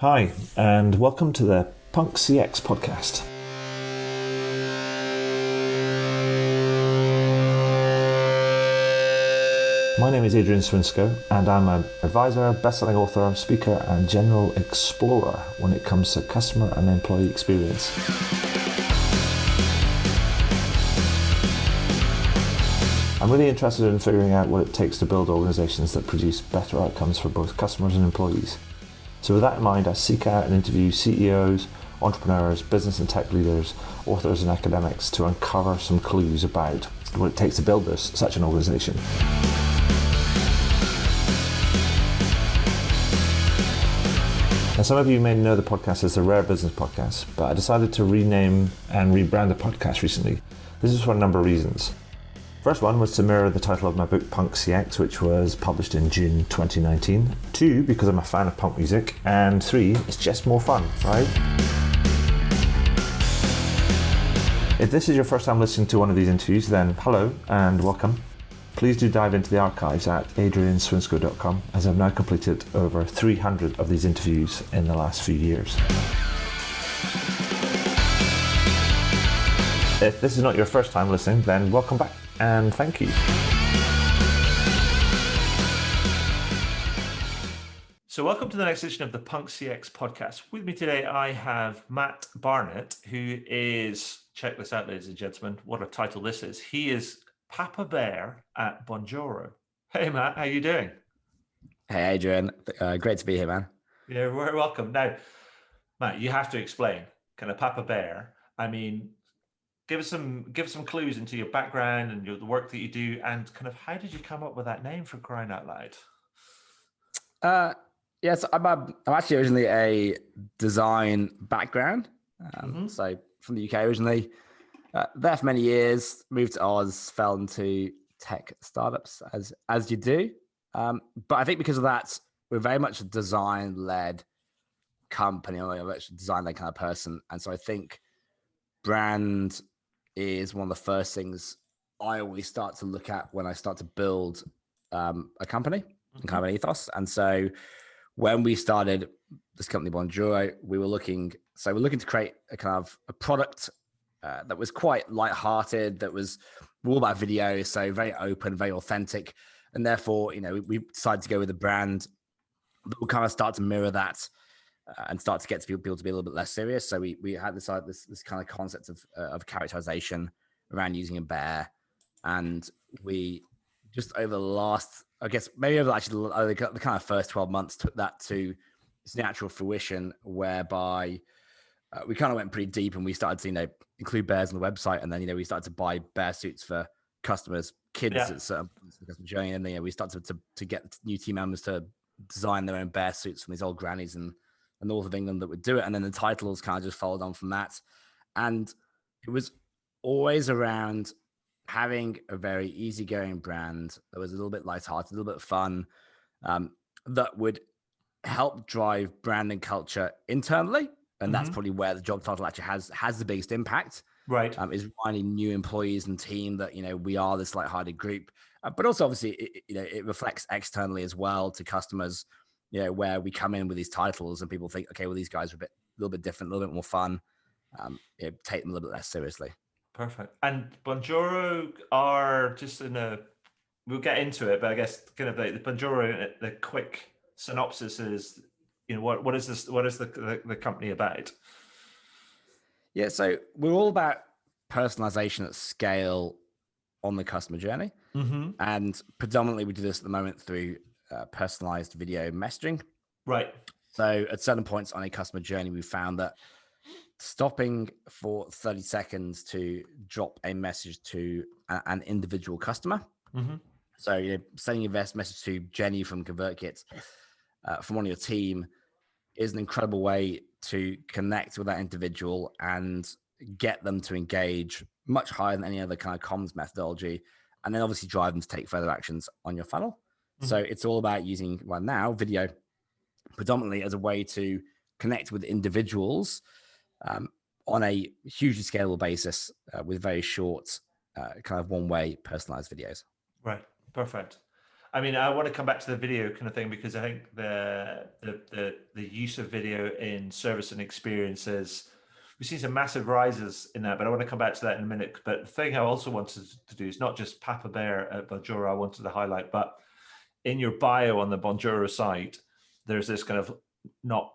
Hi, and welcome to the Punk CX podcast. My name is Adrian Swinsko, and I'm an advisor, best-selling author, speaker, and general explorer when it comes to customer and employee experience. I'm really interested in figuring out what it takes to build organizations that produce better outcomes for both customers and employees. So with that in mind, I seek out and interview CEOs, entrepreneurs, business and tech leaders, authors and academics to uncover some clues about what it takes to build such an organization. Now, some of you may know the podcast as the Rare Business Podcast, but I decided to rename and rebrand the podcast recently. This is for a number of reasons. First one was to mirror the title of my book Punk CX, which was published in June 2019. 2, because I'm a fan of punk music. And 3, it's just more fun, right? If this is your first time listening to one of these interviews, then hello and welcome. Please do dive into the archives at adrianswinsko.com, as I've now completed over 300 of these interviews in the last few years. If this is not your first time listening, then welcome back and thank you. So welcome to the next edition of the Punk CX podcast. With me today, I have Matt Barnett, who is, check this out, ladies and gentlemen, what a title this is. He is Papa Bear at Bonjoro. Hey, Matt, how you doing? Hey, Adrian. Great to be here, man. Yeah, we're welcome. Now, Matt, you have to explain, kind of Papa Bear. I mean, give us some clues into your background and the work that you do, and kind of how did you come up with that name, for crying out loud? Yes, I'm actually originally a design background. So from the UK originally, there for many years, moved to Oz, fell into tech startups as you do. But I think because of that, we're very much a design-led company, or a design-led kind of person. And so I think brand is one of the first things I always start to look at when I start to build a company, kind of an ethos. And so when we started this company, Bonjoro, we're looking to create a kind of a product that was quite lighthearted, that was all about video, so very open, very authentic. And therefore, we decided to go with a brand that will kind of start to mirror that and start to get to people to be a little bit less serious. So we had this kind of concept of characterization around using a bear, and we just over the last, I guess maybe over actually the kind of first 12 months took that to its natural fruition, whereby we kind of went pretty deep and we started to include bears on the website, and then we started to buy bear suits for customers, kids at certain points in the customer journey, and then we started to get new team members to design their own bear suits from these old grannies and the north of England that would do it. And then the titles kind of just followed on from that. And it was always around having a very easygoing brand that was a little bit lighthearted, a little bit fun, that would help drive brand and culture internally. And that's probably where the job title actually has the biggest impact. Right. Is finding new employees and team that, we are this lighthearted group. But also obviously, it reflects externally as well to customers, where we come in with these titles and people think, okay, well, these guys are a little bit different, a little bit more fun. Take them a little bit less seriously. Perfect. And Bonjoro are just we'll get into it, but I guess kind of the Bonjoro, the quick synopsis is, what is this? What is the company about? Yeah, so we're all about personalization at scale on the customer journey. And predominantly we do this at the moment through personalized video messaging. Right. So at certain points on a customer journey, we found that stopping for 30 seconds to drop a message to an individual customer. So sending your best message to Jenny from ConvertKit from one of your team is an incredible way to connect with that individual and get them to engage much higher than any other kind of comms methodology, and then obviously drive them to take further actions on your funnel. So it's all about using, well, now video predominantly as a way to connect with individuals on a hugely scalable basis with very short kind of one-way personalized videos. Right. Perfect. I mean, I want to come back to the video kind of thing because I think the use of video in service and experiences, we've seen some massive rises in that, but I want to come back to that in a minute. But the thing I also wanted to do is not just Papa Bear at Bonjoro I wanted to highlight, but in your bio on the Bonjoro site, there's this kind of not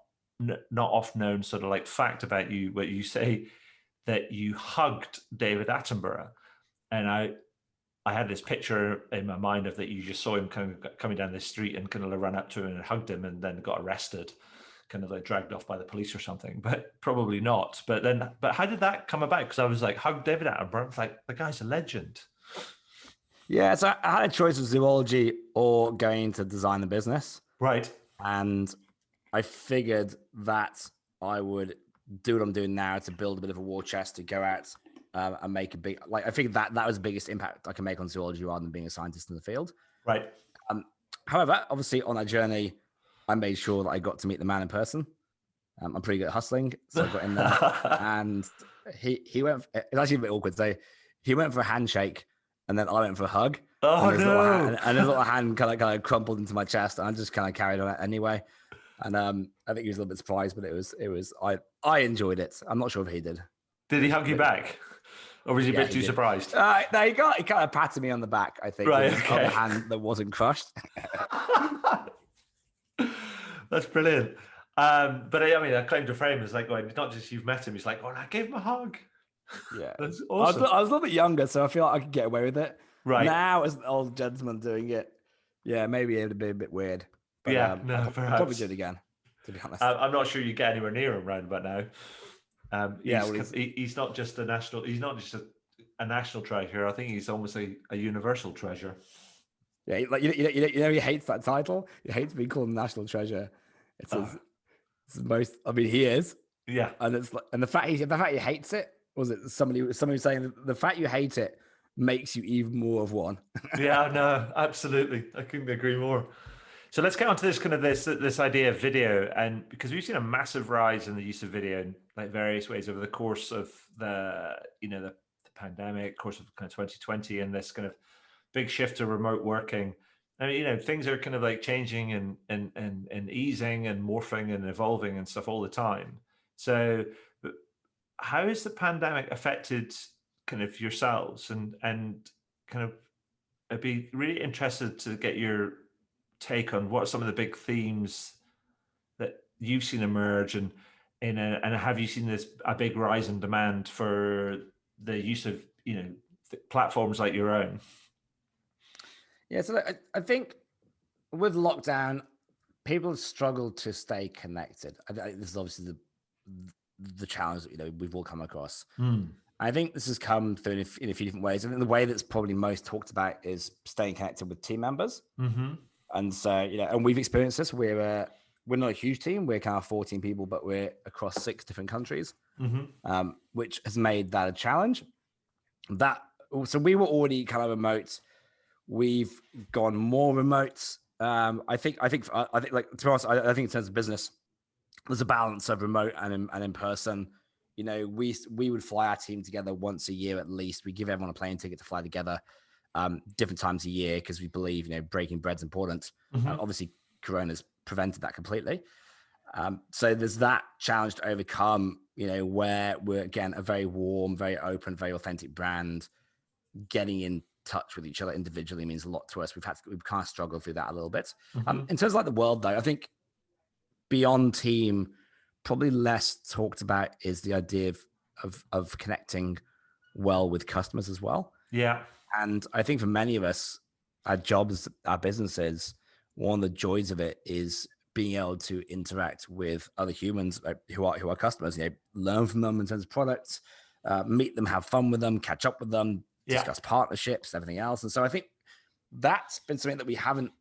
oft known sort of like fact about you, where you say that you hugged David Attenborough. And I had this picture in my mind of that you just saw him kind of coming down the street and kind of run up to him and hugged him and then got arrested, kind of like dragged off by the police or something, but probably not. But how did that come about? Because I was like, hug David Attenborough. It's like, the guy's a legend. Yeah, so I had a choice of zoology or going to design the business. Right. And I figured that I would do what I'm doing now to build a bit of a war chest to go out and make a big, I figured that was the biggest impact I can make on zoology rather than being a scientist in the field. Right. However, obviously on that journey, I made sure that I got to meet the man in person. I'm pretty good at hustling, so I got in there, and he went. It's actually a bit awkward. So he went for a handshake, and then I went for a hug. Oh, and his no! And his little hand kind of crumpled into my chest, and I just kind of carried on anyway. And I think he was a little bit surprised, but it was I enjoyed it. I'm not sure if he did. Did he hug you back? Or was he a bit too surprised? No, he kind of patted me on the back, I think. Right, with his other hand that wasn't crushed. That's brilliant. But I mean, I claim to frame is like, well, it's not just you've met him. He's like, oh, I gave him a hug. Yeah. That's awesome. I was a little bit younger, so I feel like I could get away with it. Right. Now, as an old gentleman doing it, yeah, maybe it would be a bit weird. But, yeah, no, I'll perhaps. probably do it again, to be honest. I'm not sure you get anywhere near him round about now. He's not just a national. He's not just a national treasure. I think he's almost a universal treasure. Yeah, like he hates that title. He hates being called national treasure. It's his most. I mean, he is. Yeah, and it's like, and the fact he hates it. Was it somebody was saying the fact you hate it makes you even more of one? Yeah, no, absolutely. I couldn't agree more. So let's get on to this idea of video, and because we've seen a massive rise in the use of video in like various ways over the course of the pandemic, course of kind of 2020, and this kind of big shift to remote working. I mean, things are kind of like changing and easing and morphing and evolving and stuff all the time. So how has the pandemic affected kind of yourselves and kind of, I'd be really interested to get your take on what are some of the big themes that you've seen emerge and have you seen a big rise in demand for the use of platforms like your own? Yeah, so I think with lockdown, people have struggled to stay connected. This is obviously the challenge that we've all come across. I think this has come through in a few different ways. I think the way that's probably most talked about is staying connected with team members. Mm-hmm. And so, and we've experienced this. We're not a huge team. We're kind of 14 people, but we're across 6 different countries, which has made that a challenge. So we were already kind of remote. We've gone more remote. I think like, to be honest, I think in terms of business, there's a balance of remote and in person. We would fly our team together once a year at least. We give everyone a plane ticket to fly together different times a year because we believe breaking bread's important. Obviously, Corona's prevented that completely. So there's that challenge to overcome. Where we're again a very warm, very open, very authentic brand. Getting in touch with each other individually means a lot to us. We've kind of struggled through that a little bit. In terms of like the world, though, I think beyond team, probably less talked about is the idea of connecting well with customers as well. Yeah. And I think for many of us, our jobs, our businesses, one of the joys of it is being able to interact with other humans who are customers, learn from them in terms of products, meet them, have fun with them, catch up with them, discuss partnerships, everything else. And so I think that's been something that we haven't,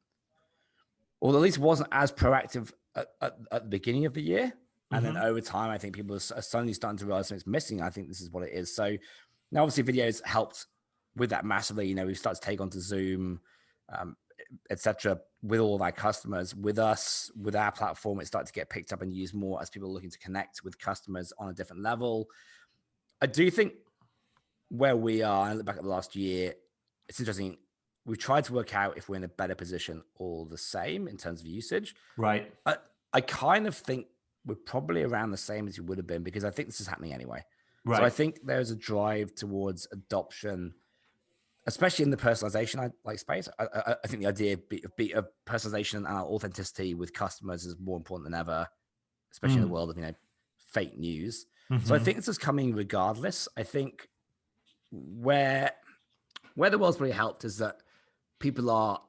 or at least wasn't as proactive at the beginning of the year. And then over time, I think people are suddenly starting to realize something's missing. I think this is what it is. So now obviously videos helped with that massively. We've started to take onto Zoom, etc. with all of our customers. With us, with our platform, it started to get picked up and used more as people are looking to connect with customers on a different level. I do think where we are, and I look back at the last year, it's interesting. we've tried to work out if we're in a better position or the same in terms of usage. Right. I kind of think we're probably around the same as you would have been, because I think this is happening anyway. Right. So I think there's a drive towards adoption, especially in the personalization space. I think the idea of personalization and authenticity with customers is more important than ever, especially in the world of fake news. So I think this is coming regardless. I think where the world's really helped is that people are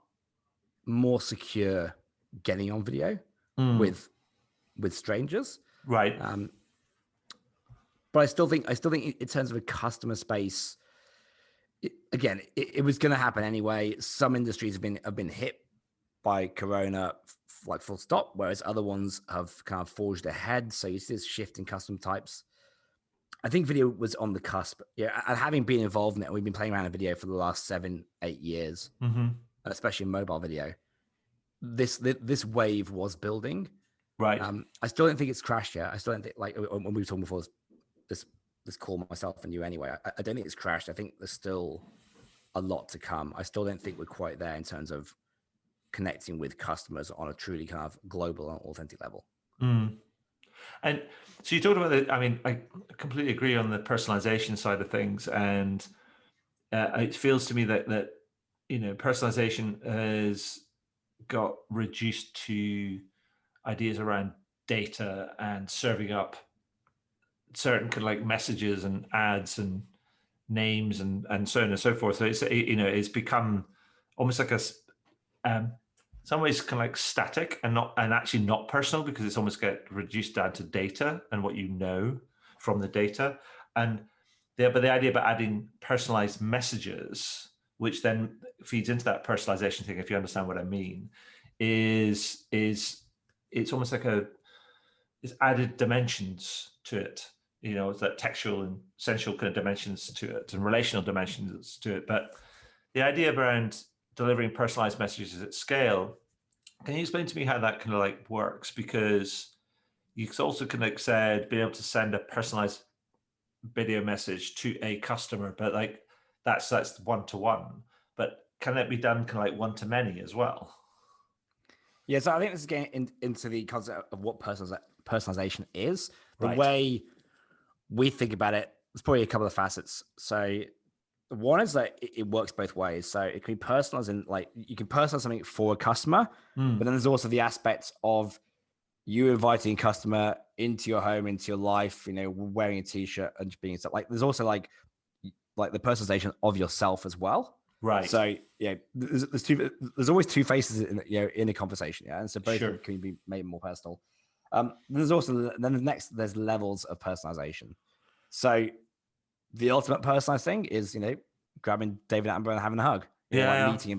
more secure getting on video with strangers. Right. But I still think in terms of a customer space, it was going to happen anyway. Some industries have been hit by Corona, like full stop, whereas other ones have kind of forged ahead. So you see this shift in customer types. I think video was on the cusp. Yeah, and having been involved in it, we've been playing around in video for the last 7-8 years, especially in mobile video. This wave was building. Right. I still don't think it's crashed yet. I still don't think, like when we were talking before this call, myself and you anyway, I don't think it's crashed. I think there's still a lot to come. I still don't think we're quite there in terms of connecting with customers on a truly kind of global and authentic level. And so you talked about it. I mean, I completely agree on the personalization side of things, and it feels to me that personalization has got reduced to ideas around data and serving up certain kind of like messages and ads and names and so on and so forth. So it's become almost like some ways kind of like static and actually not personal, because it's almost get reduced down to data and what you know from the data. But the idea about adding personalized messages, which then feeds into that personalization thing, if you understand what I mean, is it's almost like it's added dimensions to it. It's that textual and sensual kind of dimensions to it and relational dimensions to it. But the idea around delivering personalized messages at scale, can you explain to me how that kind of like works? Because you also kind of said being able to send a personalized video message to a customer, but like that's one-to-one. But can that be done kind of like one-to-many as well? Yeah, so I think this is getting into the concept of what personalization is. The Right. way we think about it, there's probably a couple of facets. So one is that it works both ways. So it can be personalized, and like you can personalize something for a customer, but then there's also the aspects of you inviting a customer into your home, into your life, wearing a t-shirt and just being stuff. Like there's also like the personalization of yourself as well. Right. So yeah, there's always two faces in a conversation. Yeah. And so both can be made more personal. There's also there's levels of personalization. So the ultimate personalized thing is, grabbing David Attenborough and having a hug, meeting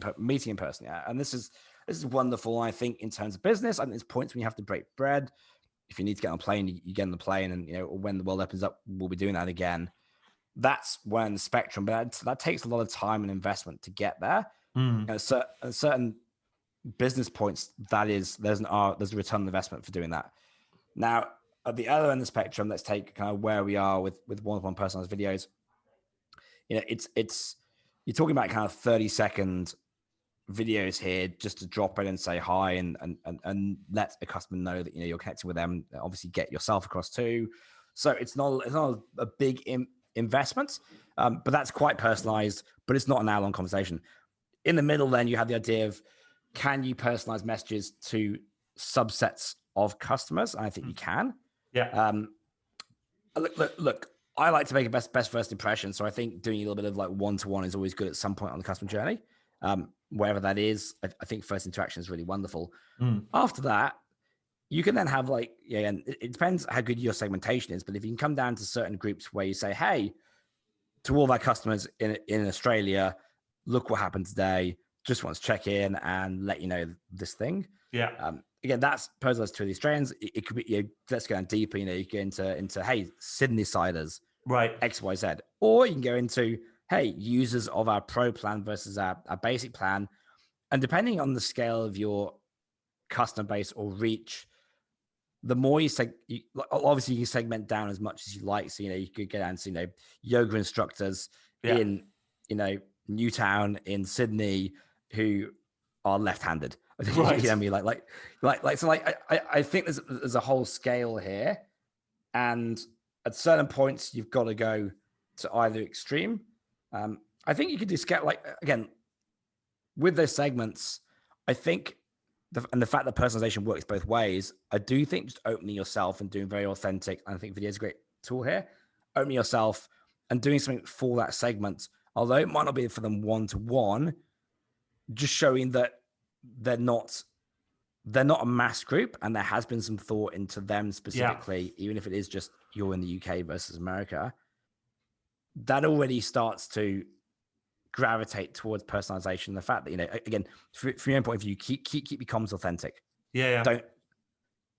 in person. Yeah. And this is wonderful. I think in terms of business, I think there's points when you have to break bread. If you need to get on a plane, you get on the plane, and, when the world opens up, we'll be doing that again. That's when the spectrum, but that takes a lot of time and investment to get there. So at certain business points, there's a return on investment for doing that. Now, at the other end of the spectrum, let's take kind of where we are with one-to-one personalized videos. It's you're talking about kind of 30-second videos here, just to drop in and say hi and let a customer know that you're connecting with them. Obviously, get yourself across too. So it's not a big investment, but that's quite personalized. But it's not an hour-long conversation. In the middle, then you have the idea of, can you personalize messages to subsets of customers? And I think you can. Yeah. Look. I like to make a best first impression. So I think doing a little bit of like one-to-one is always good at some point on the customer journey. Wherever that is, I think first interaction is really wonderful. After that, you can then have and it depends how good your segmentation is, but if you can come down to certain groups where you say, hey, to all of our customers in Australia, look what happened today. Just want to check in and let you know this thing. Yeah. Again, that's personalized to the Australians. It could be, let's go down deeper. You go into hey, Sydney siders, right, XYZ, or you can go into hey, users of our pro plan versus our basic plan, and depending on the scale of your customer base or reach, the more obviously you can segment down as much as you like. So you could get down to yoga instructors in Newtown in Sydney who are left-handed. Right. You know what I mean? So I think there's a whole scale here, and at certain points you've got to go to either extreme. I think you could do scale, like, again, with those segments. I think the fact that personalization works both ways, I do think just opening yourself and doing very authentic. And I think video is a great tool here. Opening yourself and doing something for that segment, although it might not be for them one-to-one, just showing that they're not a mass group, and there has been some thought into them specifically, even if it is just you're in the UK versus America. That already starts to gravitate towards personalization. The fact that, you know, again, from your own point of view, keep your comms authentic. Yeah.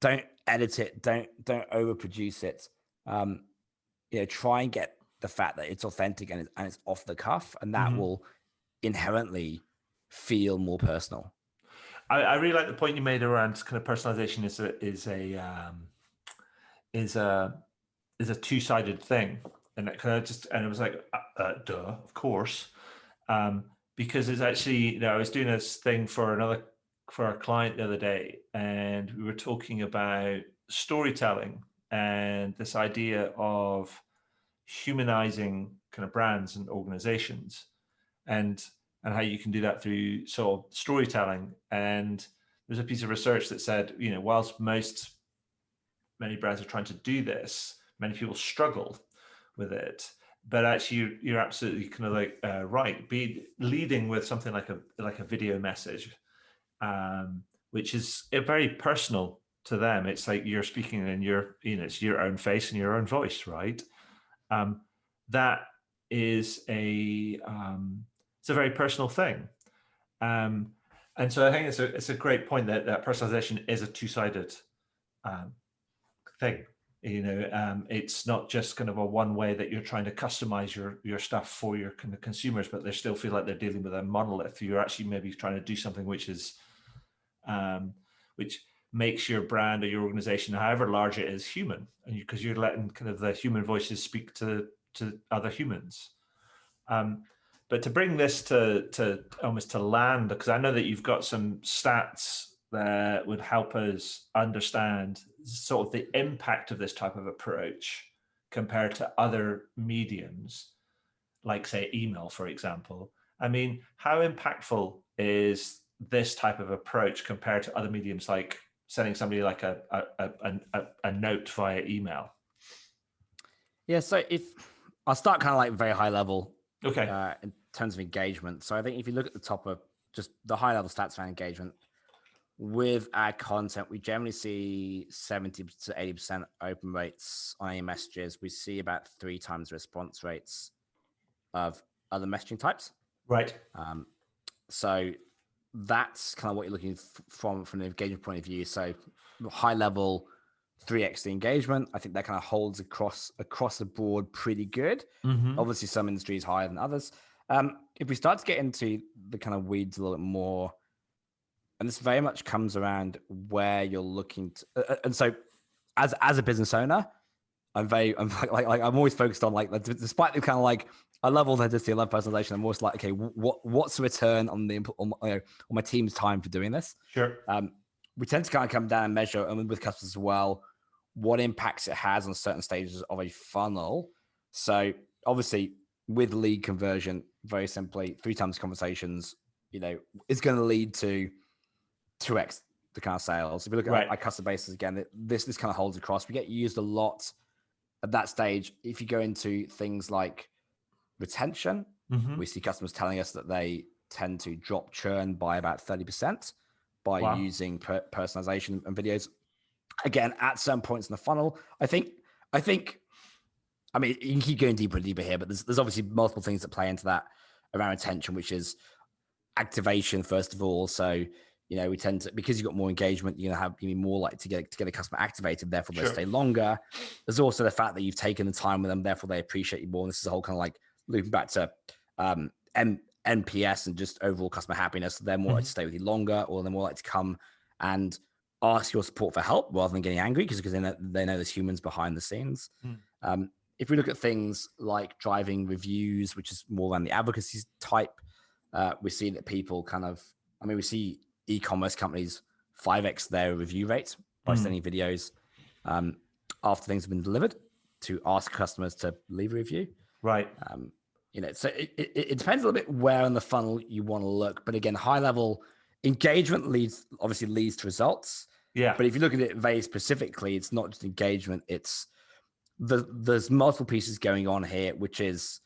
Don't edit it. Don't overproduce it. You know, try and get the fact that it's authentic and it's off the cuff, and that will inherently feel more personal. I really like the point you made around kind of personalization is a two-sided thing, and it kind of it was like duh, of course, because it's actually, you know, I was doing this thing for a client the other day, and we were talking about storytelling and this idea of humanizing kind of brands and organizations, and how you can do that through sort of storytelling. And there's a piece of research that said, you know, whilst many brands are trying to do this, many people struggle with it. But actually, you're absolutely kind of like right. Be leading with something like a video message, which is very personal to them. It's like you're speaking in it's your own face and your own voice, right? That is it's a very personal thing, and so I think it's a great point that personalization is a two-sided thing. You know, it's not just kind of a one way that you're trying to customize your stuff for your kind of consumers, but they still feel like they're dealing with a monolith. You're actually maybe trying to do something which is which makes your brand or your organization, however large it is, human, and because you're letting kind of the human voices speak to other humans. But to bring this to almost to land, because I know that you've got some stats that would help us understand sort of the impact of this type of approach compared to other mediums, like say email, for example. I mean, how impactful is this type of approach compared to other mediums, like sending somebody like a note via email? Yeah, so if I'll start kind of like very high level. Okay. In terms of engagement. So I think if you look at the top of just the high level stats around engagement with our content, we generally see 70 to 80% open rates on any messages. We see about 3 times response rates of other messaging types. Right. So that's kind of what you're looking from an engagement point of view. So high level, 3x the engagement. I think that kind of holds across the board pretty good. Obviously, some industries higher than others. If we start to get into the kind of weeds a little bit more, and this very much comes around where you're looking to, and so as a business owner, I'm always focused on like, despite the kind of like, I love authenticity, I love personalization. I'm always like, okay, what's the return on my team's time for doing this? Sure. We tend to kind of come down and measure, and with customers as well, what impacts it has on certain stages of a funnel. So obviously with lead conversion, very simply, 3 times conversations, you know, is going to lead to 2x the kind of sales. If you look at our customer bases again, this kind of holds across. We get used a lot at that stage. If you go into things like retention, we see customers telling us that they tend to drop churn by about 30% by using personalization and videos. Again, at certain points in the funnel, I think, I mean, you can keep going deeper and deeper here, but there's obviously multiple things that play into that around retention, which is activation, first of all. So, you know, we tend to, because you've got more engagement, you're going to be more likely to get a customer activated, therefore they'll stay longer. There's also the fact that you've taken the time with them, therefore they appreciate you more. And this is a whole kind of like looping back to NPS and just overall customer happiness. They're more likely to stay with you longer, or they're more likely to come and ask your support for help rather than getting angry because they know there's humans behind the scenes. If we look at things like driving reviews, which is more around the advocacy type We see that people we see e-commerce companies 5x their review rates by sending videos after things have been delivered to ask customers to leave a review. Right. So it depends a little bit where in the funnel you want to look. But again, high level engagement obviously leads to results. Yeah. But if you look at it very specifically, it's not just engagement. It's there's multiple pieces going on here, which is,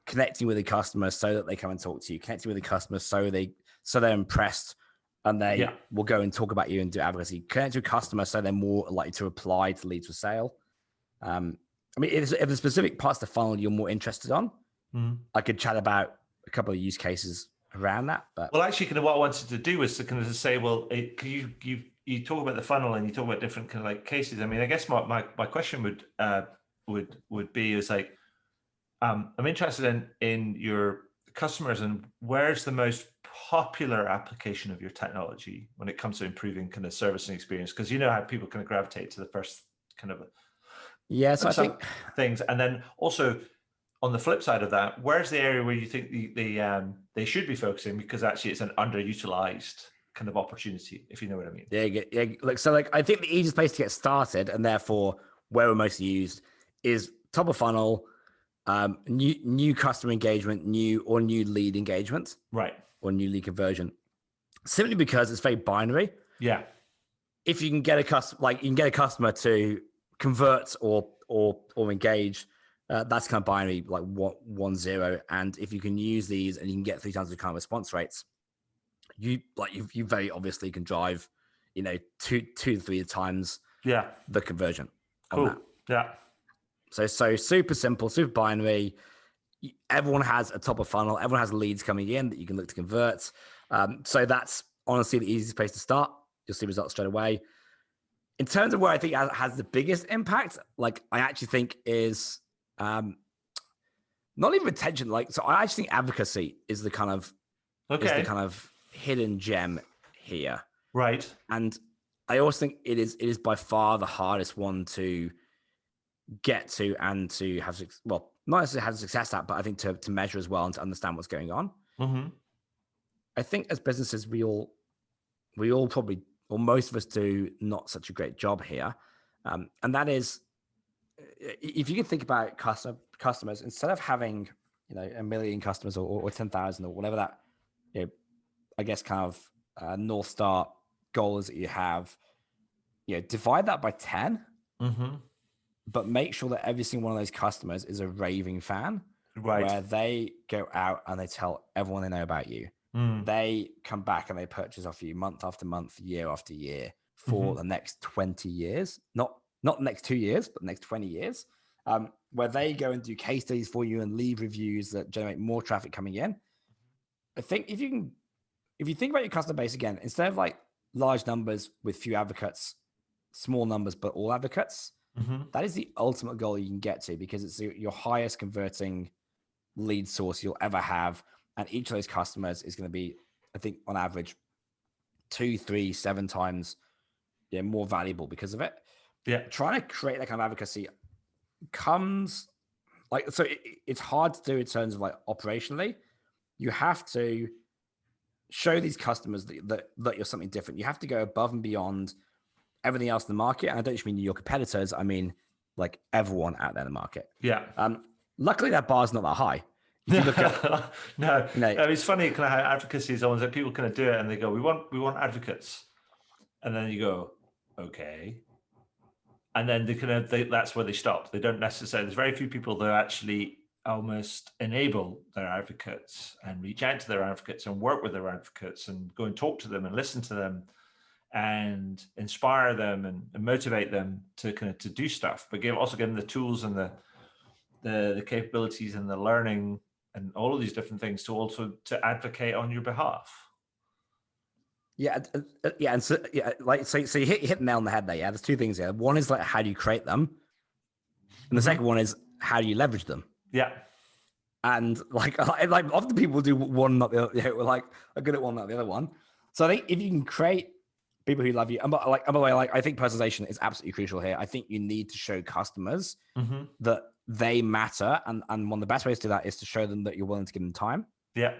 connecting with the customer so that they come and talk to you, connecting with the customer so they're impressed and they will go and talk about you and do advocacy, connect to a customer so they're more likely to apply to lead to a sale. If the specific parts of the funnel you're more interested on, I could chat about a couple of use cases around that. But actually, kind of what I wanted to do was to kind of say, well, you talk about the funnel and you talk about different kind of like cases. I guess my question would be is like, I'm interested in your customers and where's the most popular application of your technology when it comes to improving kind of service and experience, because you know how people kind of gravitate to the first kind of so I think things, and then also on the flip side of that, where's the area where you think they should be focusing, because actually it's an underutilized kind of opportunity, if you know what I mean. I think the easiest place to get started, and therefore where we're most used, is top of funnel, new customer engagement, new lead engagement, right, or new lead conversion, simply because it's very binary. Yeah. If you can get a customer to convert or engage, that's kind of binary, like 1, 0. And if you can use these and you can get 3 times the kind of response rates, you very obviously can drive, 2 to 3 times the conversion. Cool. Yeah. So super simple, super binary. Everyone has a top of funnel. Everyone has leads coming in that you can look to convert. So that's honestly the easiest place to start. You'll see results straight away. In terms of where I think has the biggest impact, I actually think is not even retention. So I actually think advocacy is the kind of hidden gem here. Right. And I also think it is by far the hardest one to get to and to have, not necessarily have success at, but I think to measure as well and to understand what's going on. Mm-hmm. I think as businesses, we all probably, or most of us, do not such a great job here. And that is, if you can think about customers, instead of having, 1 million customers or 10,000 or whatever that, I guess kind of North Star goal is that you have, divide that by 10, but make sure that every single one of those customers is a raving fan, right, where they go out and they tell everyone they know about you. They come back and they purchase off you month after month, year after year for the next 20 years, not the next 2 years, but the next 20 years, where they go and do case studies for you and leave reviews that generate more traffic coming in. I think if you think about your customer base again, instead of large numbers with few advocates, small numbers, but all advocates, that is the ultimate goal you can get to, because it's your highest converting lead source you'll ever have. And each of those customers is going to be, I think, on average, 2, 3, 7 times more valuable because of it. Yeah. Trying to create that kind of advocacy comes it's hard to do in terms of operationally. You have to show these customers that you're something different. You have to go above and beyond everything else in the market. And I don't just mean your competitors. I mean, everyone out there in the market. Yeah. Luckily, that bar's not that high. If you look at, no, it's funny kind of how advocacy is almost like people kind of do it and they go, we want advocates. And then you go, okay. And then that's where they stop. They don't necessarily, there's very few people that actually almost enable their advocates and reach out to their advocates and work with their advocates and go and talk to them and listen to them and inspire them and motivate them to kind of to do stuff, but also give them the tools and the capabilities and the learning and all of these different things to advocate on your behalf. Yeah. And so you hit the nail on the head there. Yeah. There's 2 things here. One is how do you create them? And the second one is how do you leverage them? Yeah. And often people do one, not the other. We're are good at one, not the other one. So I think if you can create people who love you, and by the way, I think personalization is absolutely crucial here. I think you need to show customers that they matter. And one of the best ways to do that is to show them that you're willing to give them time. Yeah.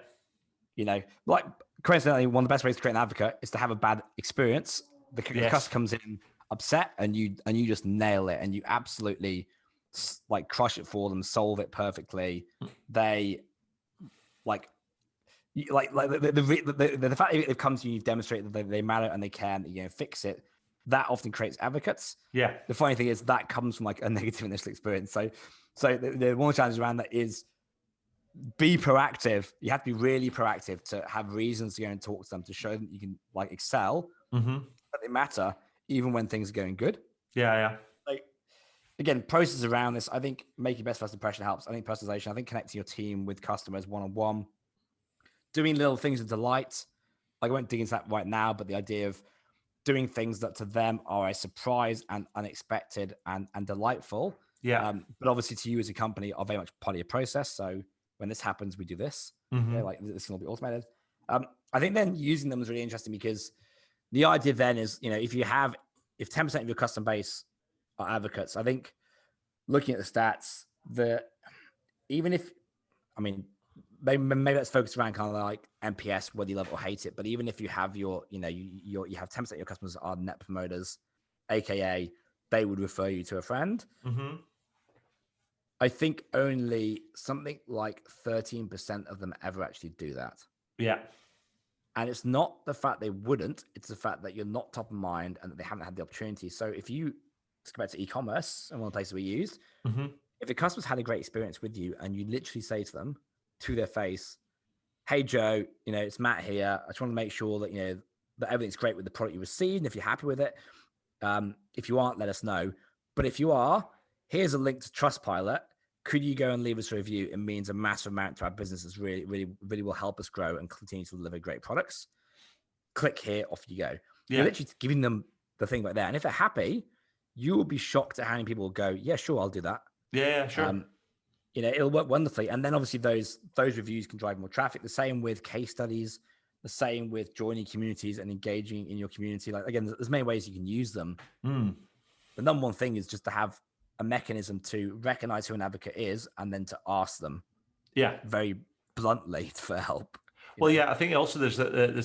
like coincidentally, one of the best ways to create an advocate is to have a bad experience. The customer comes in upset, and you just nail it, and you absolutely like crush it for them, solve it perfectly. They like the fact that they've come to you, you've demonstrated that they matter and they can, fix it. That often creates advocates. Yeah. The funny thing is that comes from like a negative initial experience. So the one challenge around that is be proactive. You have to be really proactive to have reasons to go and talk to them, to show them you can like excel, that they matter even when things are going good. Yeah. Like again, process around this. I think making best first impression helps. I think personalization. I think connecting your team with customers one-on-one, doing little things of delight. Like I won't dig into that right now, but the idea of doing things that to them are a surprise and unexpected and delightful. Yeah. But obviously to you as a company are very much part of your process. So when this happens, we do this. Like this can all be automated. I think then using them is really interesting because the idea then is, if 10% of your customer base are advocates, I think looking at the stats, maybe let's focus around kind of like NPS, whether you love it or hate it. But even if you have you have 10% of your customers are net promoters, AKA they would refer you to a friend. I think only something like 13% of them ever actually do that. Yeah. And it's not the fact they wouldn't, it's the fact that you're not top of mind and that they haven't had the opportunity. So if you go back to e-commerce and one of the places we used, if the customer's had a great experience with you and you literally say to them to their face, hey Joe, it's Matt here. I just want to make sure that, that everything's great with the product you received. And if you're happy with it, if you aren't, let us know. But if you are, here's a link to Trustpilot. Could you go and leave us a review? It means a massive amount to our business. It's really, really, really will help us grow and continue to deliver great products. Click here, off you go. You're literally giving them the thing right there. And if they're happy, you will be shocked at how many people will go, yeah, sure, I'll do that. Yeah, sure. It'll work wonderfully. And then obviously those reviews can drive more traffic. The same with case studies, the same with joining communities and engaging in your community. Like, again, there's many ways you can use them. The number one thing is just to have a mechanism to recognize who an advocate is and then to ask them very bluntly for help. I think also there's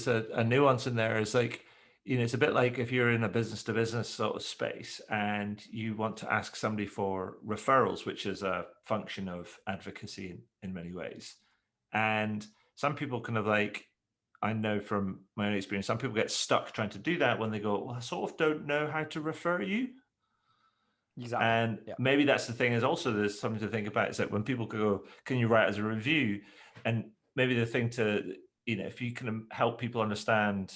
a nuance in there. Is like, it's a bit like if you're in a business to business sort of space and you want to ask somebody for referrals, which is a function of advocacy in many ways. And some people kind of like, I know from my own experience, some people get stuck trying to do that when they go, well, I sort of don't know how to refer you. Exactly. And maybe that's the thing is also there's something to think about is that when people go, can you write as a review? And maybe the thing to, if you can help people understand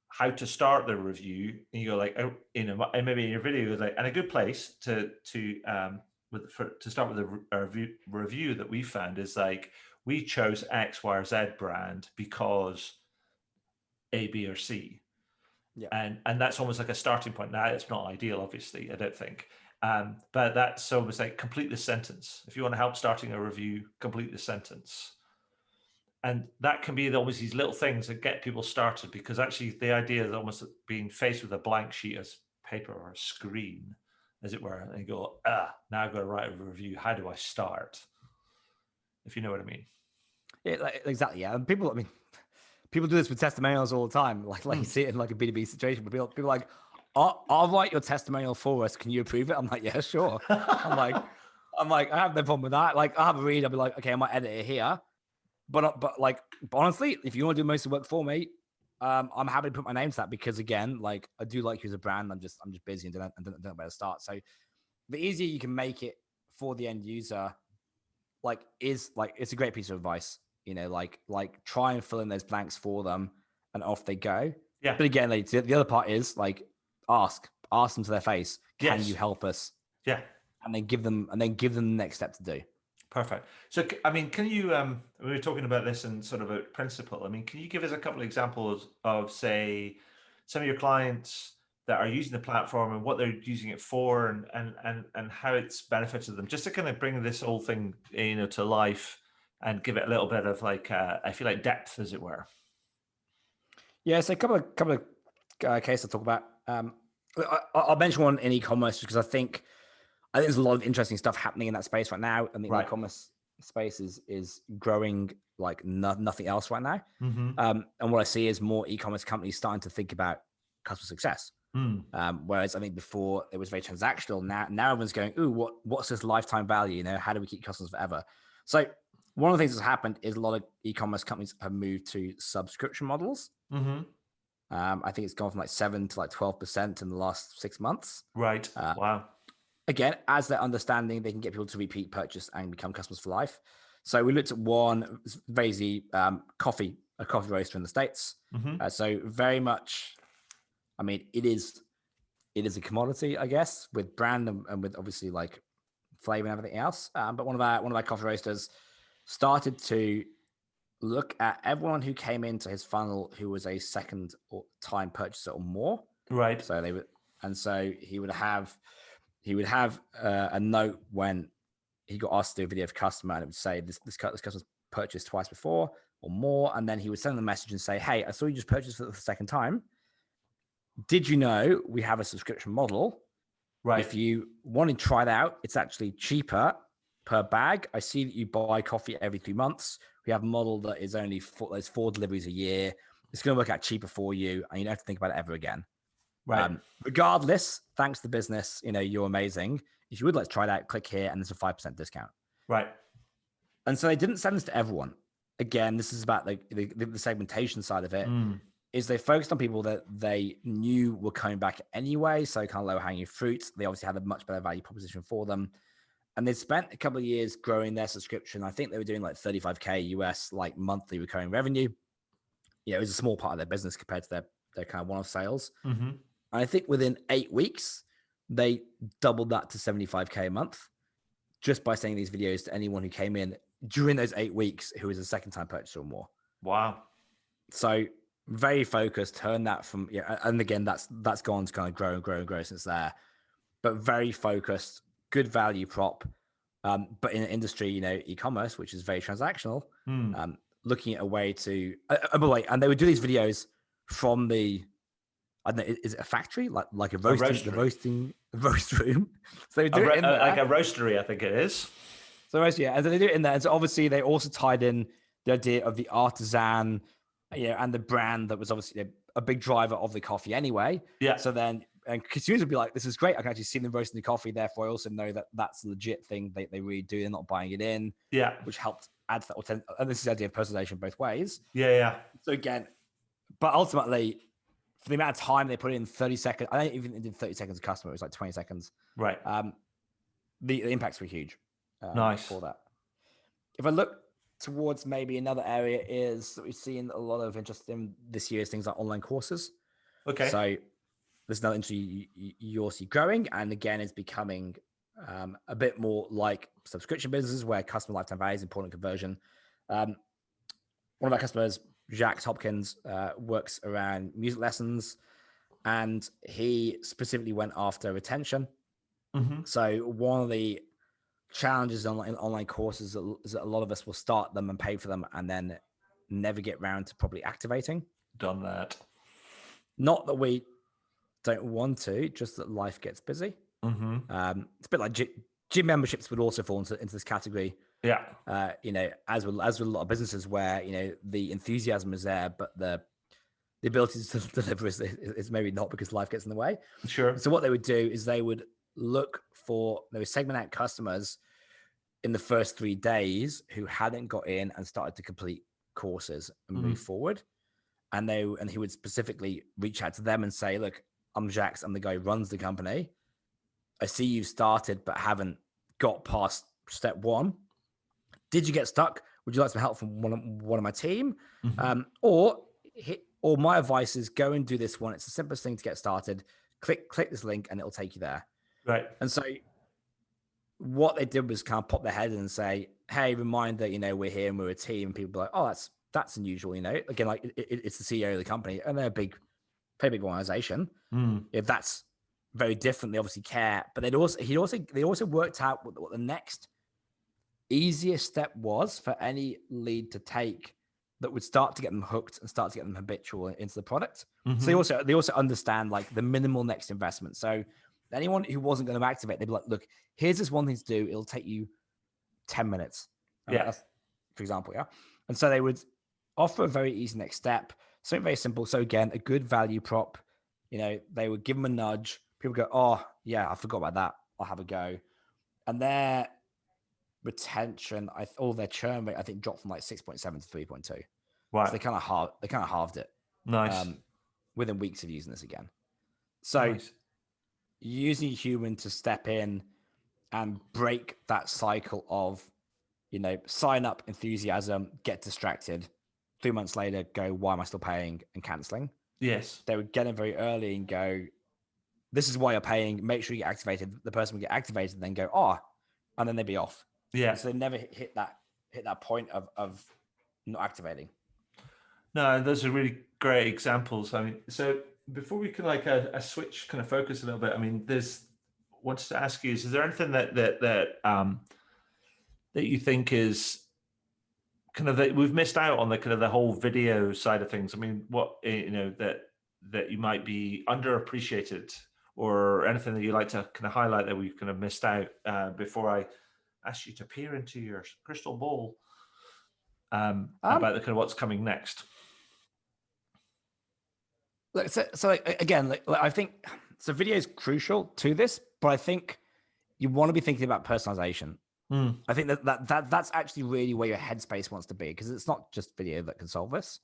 how to start their review, and you go like, and maybe in your video, like, and a good place to start with a review that we found is like, we chose X, Y, or Z brand because A, B, or C. And that's almost like a starting point. Now, it's not ideal, obviously, I don't think. But that's almost like complete the sentence. If you want to help starting a review, complete the sentence. And that can be almost these little things that get people started, because actually the idea is almost being faced with a blank sheet of paper or a screen, as it were, and you go, now I've got to write a review. How do I start? If you know what I mean. Yeah, exactly. Yeah. And people do this with testimonials all the time. Like you see it in like a B2B situation, but people are like, I'll write your testimonial for us. Can you approve it? I'm like, yeah, sure. I'm like, I have no problem with that. Like, I'll have a read. I'll be like, okay, I might edit it here. But honestly, if you want to do most of the work for me, I'm happy to put my name to that, because again, like, I do like you as a brand. I'm just busy and don't know where to start. So the easier you can make it for the end user, it's a great piece of advice. Like try and fill in those blanks for them, and off they go. Yeah. But again, the other part is like ask them to their face. Can you help us? Yeah. And then give them the next step to do. Perfect. So, I mean, can you, we were talking about this in sort of a principle. I mean, can you give us a couple of examples of, say, some of your clients that are using the platform and what they're using it for, and how it's benefited them, just to kind of bring this whole thing, to life and give it a little bit of like, I feel like depth, as it were. Yeah. So a couple of cases I'll talk about. I'll mention one in e-commerce because I think there's a lot of interesting stuff happening in that space right now. And the e-commerce space is growing like nothing else right now. Mm-hmm. And what I see is more e-commerce companies starting to think about customer success. Whereas I think before it was very transactional. Now everyone's going, ooh, what's this lifetime value? You know, how do we keep customers forever? So one of the things that's happened is a lot of e-commerce companies have moved to subscription models. Mm-hmm. I think it's gone from like 7 to like 12% in the last 6 months. Right. Wow. Again, as they're understanding, they can get people to repeat purchase and become customers for life. So we looked at one very easy a coffee roaster in the States. Mm-hmm. So very much, I mean, it is a commodity, I guess, with brand and with obviously like flavor and everything else. But one of our coffee roasters started to look at everyone who came into his funnel who was a second or time purchaser or more. Right. So he would have a note when he got asked to do a video of customer, and it would say this customer's purchased twice before or more, and then he would send them a message and say, hey, I saw you just purchased for the second time. Did you know we have a subscription model? Right. If you want to try it out, it's actually cheaper per bag. I see that you buy coffee every 3 months. We have a model that is only there's 4 deliveries a year. It's going to work out cheaper for you, and you don't have to think about it ever again. Right. Regardless, thanks to the business, you know, you're amazing. If you would like to try it out, click here, and there's a 5% discount. Right. And so they didn't send this to everyone. Again, this is about the segmentation side of it. Is they focused on people that they knew were coming back anyway, so kind of low-hanging fruit. They obviously had a much better value proposition for them. And they spent a couple of years growing their subscription. I think they were doing like $35K US, like monthly recurring revenue. Yeah, it was a small part of their business compared to their kind of one-off sales. Mm-hmm. And I think within 8 weeks, they doubled that to $75K a month just by sending these videos to anyone who came in during those 8 weeks who was a second-time purchaser or more. Wow. So very focused, turn that from, and again, that's gone to kind of grow and grow and grow since there, but very focused, good value prop. But in an industry, you know, e-commerce, which is very transactional, looking at a way to, by the way, and they would do these videos from the, I don't know, is it a factory? Like a roast room? So they would do it in there. Like a roastery, I think it is. So yeah, and so they do it in there. And so obviously they also tied in the idea of the artisan, and the brand that was obviously a big driver of the coffee anyway. Yeah. So then, and consumers would be like, this is great. I can actually see them roasting the coffee. Therefore, I also know that that's a legit thing they really do. They're not buying it in. Yeah. Which helped add that authentic. And this is the idea of personalization both ways. Yeah. So again, but ultimately, for the amount of time they put in 30 seconds, I don't even did 30 seconds a customer. It was like 20 seconds. Right. The impacts were huge. Nice. For that. If I look towards maybe another area is that we've seen a lot of interest in this year is things like online courses. Okay. So there's another industry you see growing. And again, it's becoming a bit more like subscription businesses where customer lifetime value is important conversion. One of our customers, Jacques Hopkins, works around music lessons, and he specifically went after retention. Mm-hmm. So one of the challenges in online courses is that a lot of us will start them and pay for them and then never get around to properly activating. Done that. Not that we don't want to, just that life gets busy. Mm-hmm. It's a bit like gym memberships would also fall into this category. Yeah. As with a lot of businesses where, the enthusiasm is there, but the ability to deliver is maybe not because life gets in the way. Sure. So what they would do is they would segment out customers in the first 3 days who hadn't got in and started to complete courses and move forward. And he would specifically reach out to them and say, look, I'm Jacques. I'm the guy who runs the company. I see you've started, but haven't got past step 1. Did you get stuck? Would you like some help from one of my team? Mm-hmm. Or my advice is go and do this one. It's the simplest thing to get started. Click this link and it'll take you there. Right. And so what they did was kind of pop their head in and say, hey, reminder, we're here and we're a team. And people are like, oh, that's unusual. Again, like it's the CEO of the company and they're a pretty big organization. If that's very different, they obviously care, but they also worked out what the next easiest step was for any lead to take that would start to get them hooked and start to get them habitual into the product. Mm-hmm. So they also understand like the minimal next investment. So anyone who wasn't going to activate, they'd be like, look, here's this one thing to do. It'll take you 10 minutes. That's, for example, yeah. And so they would offer a very easy next step, something very simple. So again, a good value prop. They would give them a nudge. People go, oh yeah, I forgot about that. I'll have a go. And their retention, or their churn rate, I think dropped from like 6.7 to 3.2. Right. So they kind of halved it. Nice. Within weeks of using this again. So using a human to step in and break that cycle of, sign up, enthusiasm, get distracted. 3 months later, go, why am I still paying, and canceling? Yes. They would get in very early and go, this is why you're paying. Make sure you get activated. The person would get activated and then go, and then they'd be off. Yeah. And so they never hit that point of not activating. No, those are really great examples. I mean, so before we can a switch kind of focus a little bit, I mean, wanted to ask you, is there anything that you think is kind of that we've missed out on, the kind of the whole video side of things? I mean, what, that you might be underappreciated, or anything that you like to kind of highlight that we've kind of missed out before I ask you to peer into your crystal ball about the kind of what's coming next? So again, I think video is crucial to this, but I think you want to be thinking about personalization. I think that's actually really where your headspace wants to be, because it's not just video that can solve this.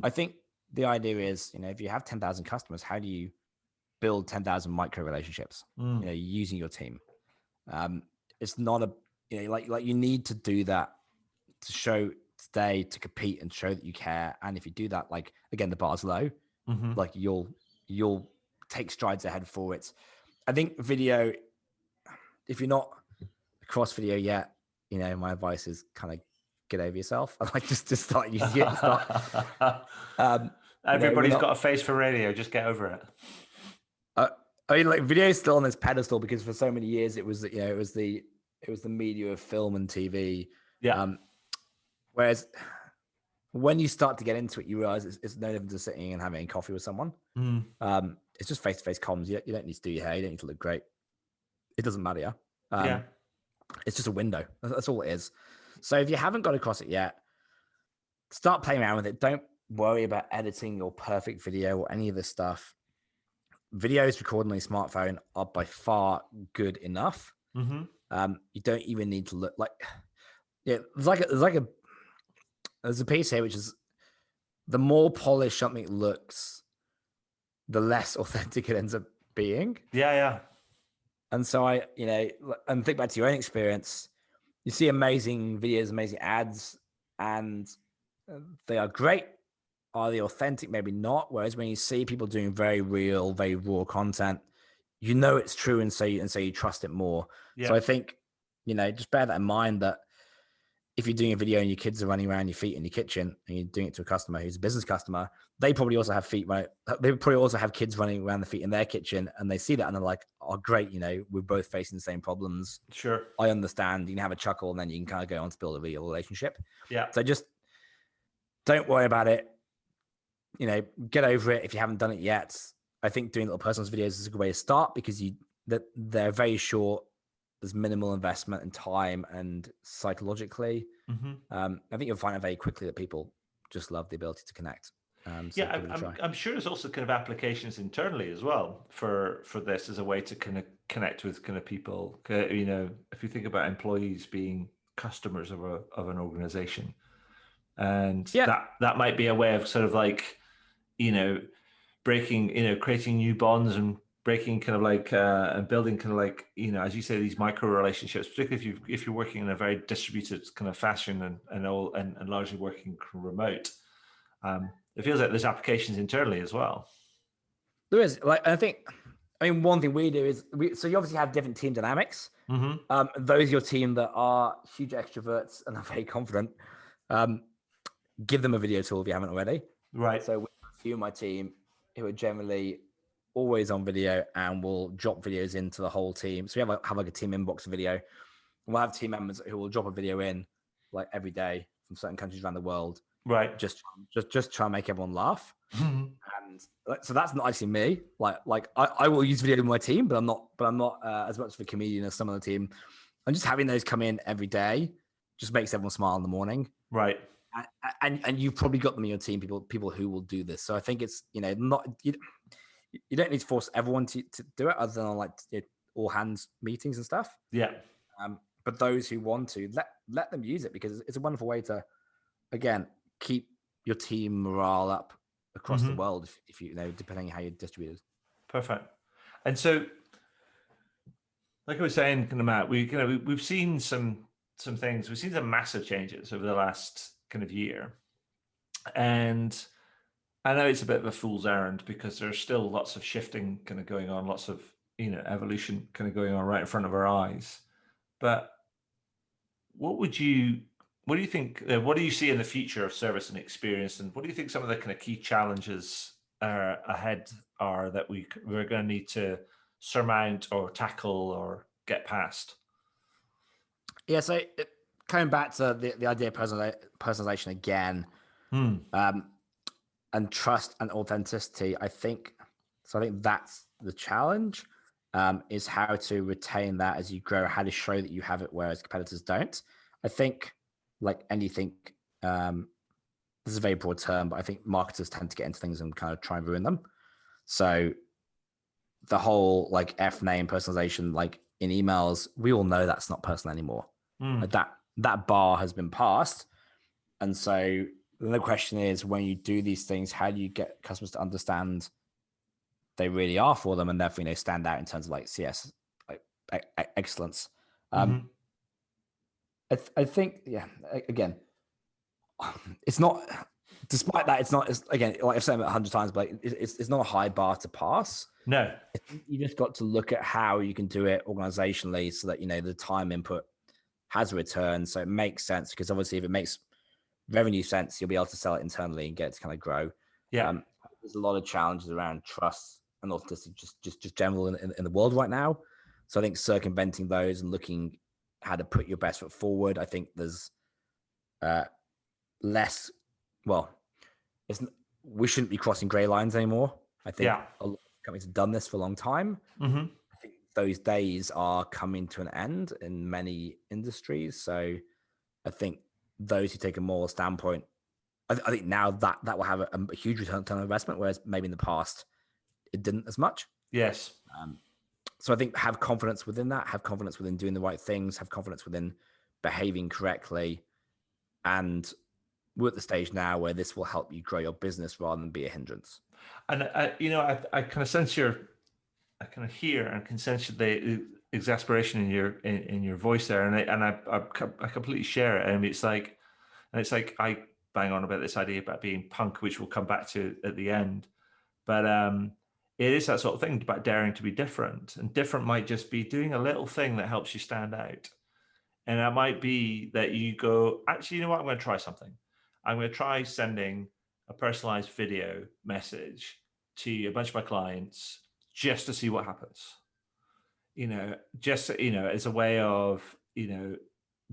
I think the idea is, you have 10,000 customers, how do you build 10,000 micro relationships? Using your team. It's not you need to do that to show today, to compete and show that you care. And if you do that, again, the bar's low. You'll take strides ahead for it. I think video, if you're not across video yet, my advice is kind of get over yourself. Just start using it. Everybody's got a face for radio. Just get over it. Video is still on this pedestal because for so many years it was the media of film and TV. Yeah. Whereas when you start to get into it, you realize it's no different to sitting and having coffee with someone. It's just face-to-face comms. You don't need to do your hair. You don't need to look great. It doesn't matter. It's just a window. That's all it is. So if you haven't got across it yet, start playing around with it. Don't worry about editing your perfect video or any of this stuff. Videos recorded on your smartphone are by far good enough. You don't even need to look there's a piece here which is, the more polished something looks, the less authentic it ends up being. Yeah. And so and think back to your own experience. You see amazing videos, amazing ads, and they are great. Are they authentic? Maybe not. Whereas when you see people doing very real, very raw content, it's true, and so you trust it more. So I think, just bear that in mind, that if you're doing a video and your kids are running around your feet in your kitchen and you're doing it to a customer who's a business customer, they probably also have they probably also have kids running around the feet in their kitchen, and they see that and they're like, oh, great. We're both facing the same problems. Sure. I understand. You can have a chuckle and then you can kind of go on to build a real relationship. Yeah. So just don't worry about it. Get over it if you haven't done it yet. I think doing little personal videos is a good way to start, because they're very short. There's minimal investment in time and psychologically. I think you'll find out very quickly that people just love the ability to connect. I'm sure there's also kind of applications internally as well for this as a way to kind of connect with kind of people. If you think about employees being customers of an organization, and that might be a way of sort of breaking, creating new bonds and breaking kind of and building kind of as you say, these micro relationships, particularly if you're working in a very distributed kind of fashion and largely working remote. It feels like there's applications internally as well. There is. One thing we do is so you obviously have different team dynamics. Those of your team that are huge extroverts and are very confident, give them a video tool if you haven't already. Right. So we have a few of my team who are generally always on video and will drop videos into the whole team. So we have a team inbox video, and we'll have team members who will drop a video in every day from certain countries around the world. Right. Just try and make everyone laugh. And so that's not actually me. I will use video in my team, but I'm not as much of a comedian as some of the team. I'm just having those come in every day just makes everyone smile in the morning. Right. And you've probably got them in your team, people who will do this. So I think it's, not you don't need to force everyone to do it, other than on like all hands meetings and stuff. Yeah. But those who want to, let them use it, because it's a wonderful way to, again, keep your team morale up across the world, if you know, depending on how you're distributed. Perfect. And so, like I was saying, kind of Matt, we've seen some things. We've seen some massive changes over the last kind of year, and I know it's a bit of a fool's errand because there's still lots of shifting kind of going on, lots of evolution kind of going on right in front of our eyes. But what do you think? What do you see in the future of service and experience, and what do you think some of the kind of key challenges ahead are that we're going to need to surmount or tackle or get past? Yeah, so coming back to the idea of personalization again, and trust and authenticity, I think that's the challenge, is how to retain that as you grow, how to show that you have it, whereas competitors don't. I think, like anything, this is a very broad term, but I think marketers tend to get into things and kind of try and ruin them. So the whole like F name personalization, like in emails, we all know that's not personal anymore. Like that bar has been passed. And so the question is, when you do these things, how do you get customers to understand they really are for them, and therefore, stand out in terms of like CS, like excellence. I think, again, it's not, despite that, it's not, again, like I've said it 100 times, but it's not a high bar to pass. No. You just got to look at how you can do it organizationally so that, the time input has a return. So it makes sense, because obviously if it makes revenue sense, you'll be able to sell it internally and get it to kind of grow. Yeah. There's a lot of challenges around trust and authenticity, just general in the world right now. So I think circumventing those and looking how to put your best foot forward. I think there's less, we shouldn't be crossing gray lines anymore. I think a lot of companies have done this for a long time. I think those days are coming to an end in many industries. So I think those who take a moral standpoint, I think now that will have a huge return on investment, whereas maybe in the past it didn't as much. Yes. So I think have confidence within that, have confidence within doing the right things, have confidence within behaving correctly. And we're at the stage now where this will help you grow your business rather than be a hindrance. And I kind of sense I kind of hear and can sense the exasperation in your voice there, and I completely share it. It's like I bang on about this idea about being punk, which we'll come back to at the end, but it is that sort of thing about daring to be different, and different might just be doing a little thing that helps you stand out. And that might be that you go, actually, you know what, I'm going to try something. I'm going to try sending a personalized video message to a bunch of my clients just to see what happens. As a way of,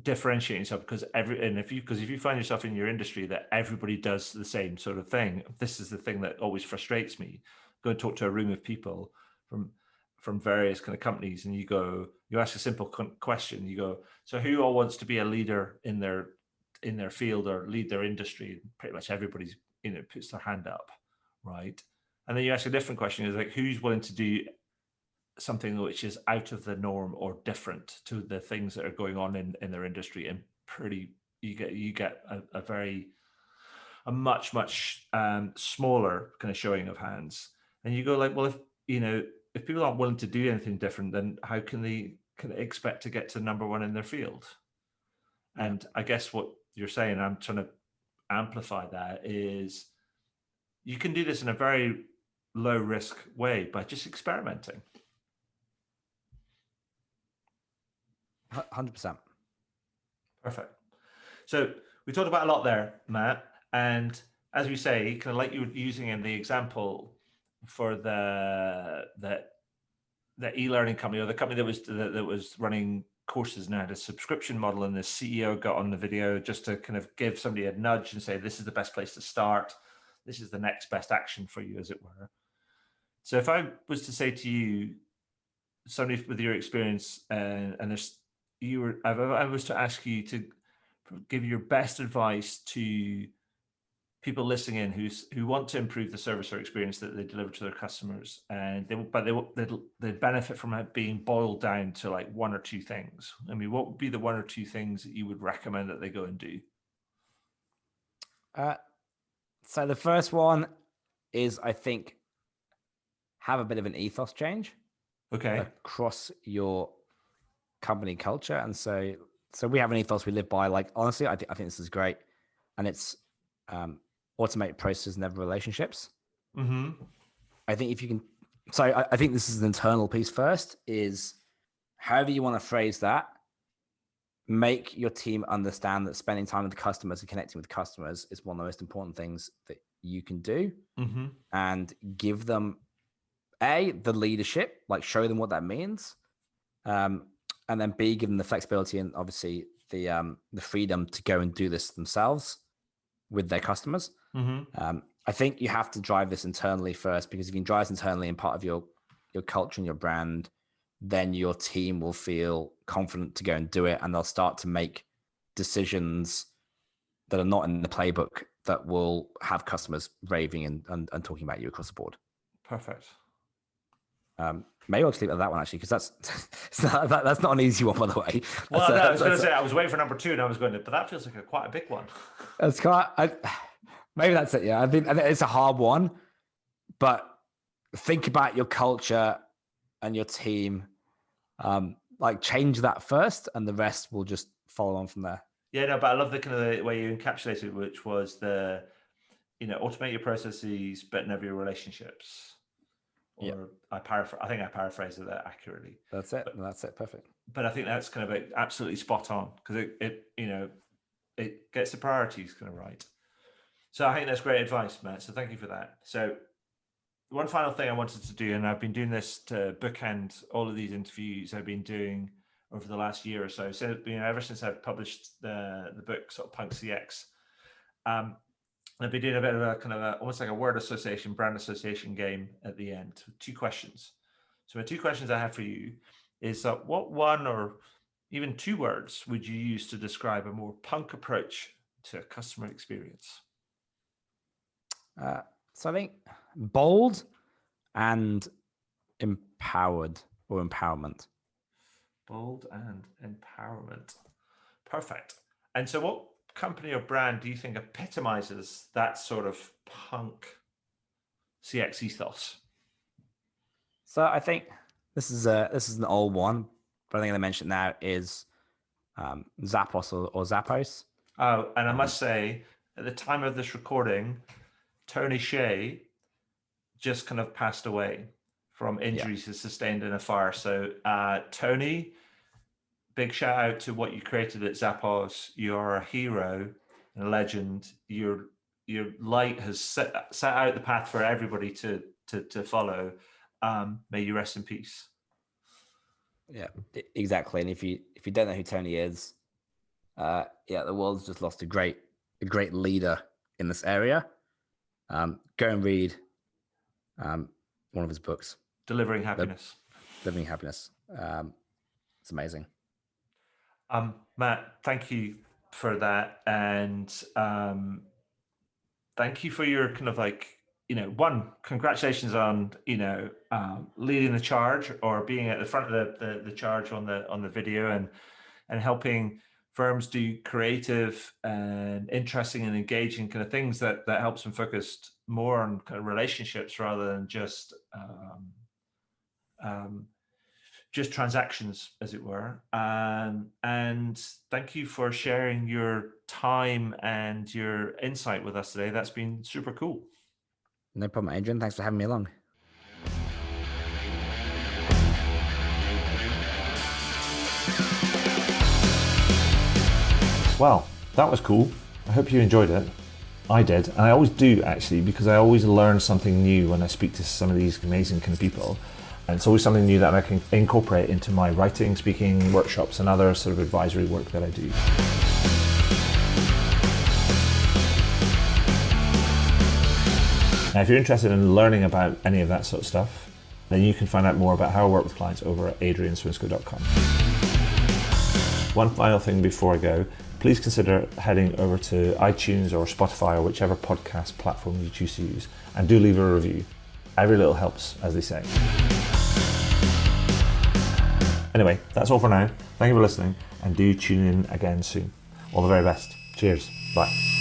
differentiating yourself, because if you find yourself in your industry that everybody does the same sort of thing, this is the thing that always frustrates me. Go and talk to a room of people from various kind of companies, and you ask a simple question. You go, so who all wants to be a leader in their field or lead their industry? Pretty much everybody's puts their hand up, right? And then you ask a different question, is like, who's willing to do something which is out of the norm or different to the things that are going on in their industry? And you get a much smaller kind of showing of hands. And you go like, well, if people aren't willing to do anything different, then how can they expect to get to number one in their field? And I guess what you're saying, I'm trying to amplify that, is you can do this in a very low risk way by just experimenting. 100%. Perfect. So we talked about a lot there, Matt, and as we say, kind of like you were using in the example for the e-learning company, or the company that was running courses and had a subscription model, and the CEO got on the video just to kind of give somebody a nudge and say, this is the best place to start. This is the next best action for you, as it were. So if I was to say to you, somebody with your experience, I was to ask you to give your best advice to people listening in who want to improve the service or experience that they deliver to their customers, and they'd benefit from it being boiled down to like one or two things. I mean, what would be the one or two things that you would recommend that they go and do? So the first one is, I think, have a bit of an ethos change. Okay. Across your company culture. And so we have an ethos we live by. Like, honestly, I think this is great. And it's automate processes, never relationships. Mm-hmm. I think if you can, so I think this is an internal piece first, is however you want to phrase that, make your team understand that spending time with customers and connecting with customers is one of the most important things that you can do. Mm-hmm. And give them the leadership, like show them what that means. And then B, give them the flexibility and obviously the freedom to go and do this themselves with their customers. Mm-hmm. I think you have to drive this internally first, because if you can drive this internally and part of your culture and your brand, then your team will feel confident to go and do it. And they'll start to make decisions that are not in the playbook that will have customers raving and talking about you across the board. Perfect. Maybe I'll just leave it at that one, actually, because that's not an easy one, by the way. Well, I was going to say, I was waiting for number two, and I was going to, but that feels like quite a big one. It's maybe that's it. Yeah, I think it's a hard one, but think about your culture and your team. Like, change that first, and the rest will just follow on from there. Yeah, no, but I love the kind of the way you encapsulated, which was automate your processes, but never your relationships. Or I think I paraphrased it accurately. That's it. That's it. Perfect. But I think that's kind of absolutely spot on, because it gets the priorities kind of right. So I think that's great advice, Matt. So thank you for that. So one final thing I wanted to do, and I've been doing this to bookend all of these interviews I've been doing over the last year or so. So ever since I've published the book, sort of Punk CX, I've been doing a bit of a kind of almost like a word association, brand association game at the end. 2 questions. So my 2 questions I have for you is what one or even 2 words would you use to describe a more punk approach to customer experience? So I think bold and empowered, or empowerment. Bold and empowerment. Perfect. And so what company or brand do you think epitomizes that sort of punk CX ethos? So I think this is an old one, but I think I mentioned now is Zappos or Zappos. Oh, and I must say, at the time of this recording, Tony Shea just kind of passed away from injuries he sustained in a fire. So Tony, big shout out to what you created at Zappos. You're a hero and a legend. Your light has set out the path for everybody to follow. May you rest in peace. Yeah, exactly. And if you don't know who Tony is, the world's just lost a great leader in this area. Go and read one of his books, Delivering Happiness. Living Happiness. It's amazing. Matt, thank you for that, and thank you for your kind of congratulations on leading the charge, or being at the front of the charge on the video, and helping firms do creative and interesting and engaging kind of things that helps them focus more on kind of relationships rather than just transactions, as it were. And thank you for sharing your time and your insight with us today. That's been super cool. No problem, Adrian. Thanks for having me along. Well, that was cool. I hope you enjoyed it. I did, and I always do, actually, because I always learn something new when I speak to some of these amazing kind of people. And it's always something new that I can incorporate into my writing, speaking, workshops, and other sort of advisory work that I do. Now, if you're interested in learning about any of that sort of stuff, then you can find out more about how I work with clients over at adrianswinscoe.com. One final thing before I go, please consider heading over to iTunes or Spotify or whichever podcast platform you choose to use, and do leave a review. Every little helps, as they say. Anyway, that's all for now. Thank you for listening, and do tune in again soon. All the very best. Cheers. Bye.